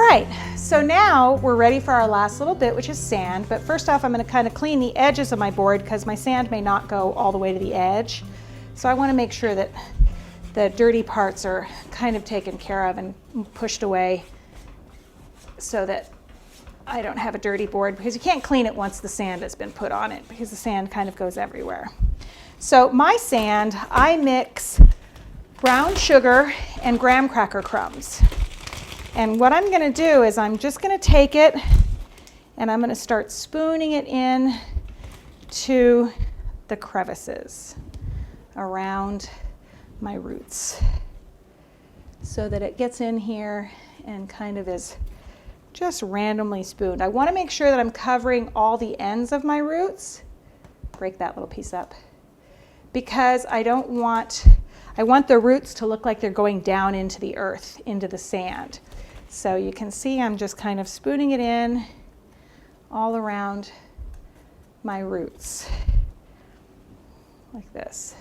right, so now we're ready for our last little bit, which is sand. But first off, I'm going to kind of clean the edges of my board because my sand may not go all the way to the edge. So I want to make sure that the dirty parts are kind of taken care of and pushed away so that I don't have a dirty board, because you can't clean it once the sand has been put on it because the sand kind of goes everywhere. So my sand, I mix brown sugar and graham cracker crumbs. And what I'm going to do is I'm just going to take it and I'm going to start spooning it in to the crevices around my roots so that it gets in here and kind of is just randomly spooned. I want to make sure that I'm covering all the ends of my roots. Break that little piece up, because I want the roots to look like they're going down into the earth, into the sand. So you can see I'm just kind of spooning it in all around my roots like this.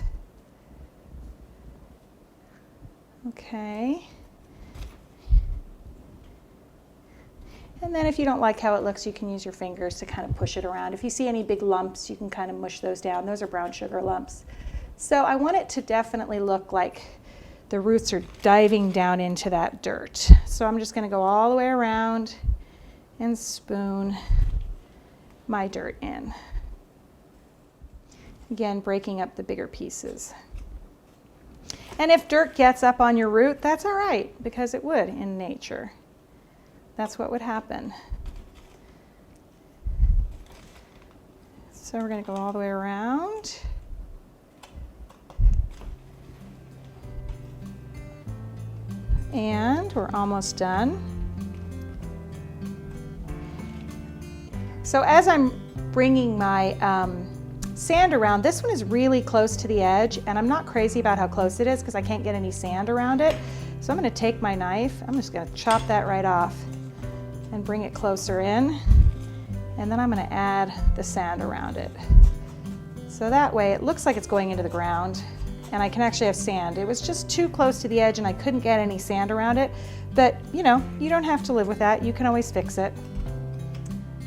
Okay. And then if you don't like how it looks, you can use your fingers to kind of push it around. If you see any big lumps, you can kind of mush those down. Those are brown sugar lumps. So I want it to definitely look like the roots are diving down into that dirt. So I'm just going to go all the way around and spoon my dirt in. Again, breaking up the bigger pieces. And if dirt gets up on your root, that's all right, because it would in nature. That's what would happen. So we're going to go all the way around. And we're almost done. So as I'm bringing my sand around, this one is really close to the edge, and I'm not crazy about how close it is because I can't get any sand around it. So I'm going to take my knife, I'm just going to chop that right off and bring it closer in, and then I'm going to add the sand around it. So that way it looks like it's going into the ground, and I can actually have sand. It was just too close to the edge and I couldn't get any sand around it, but you know, you don't have to live with that. You can always fix it.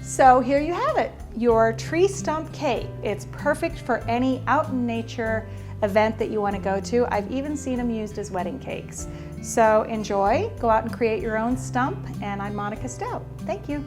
So here you have it, your tree stump cake. It's perfect for any out in nature event that you want to go to. I've even seen them used as wedding cakes. So enjoy, go out and create your own stump, and I'm Monika Stout. Thank you.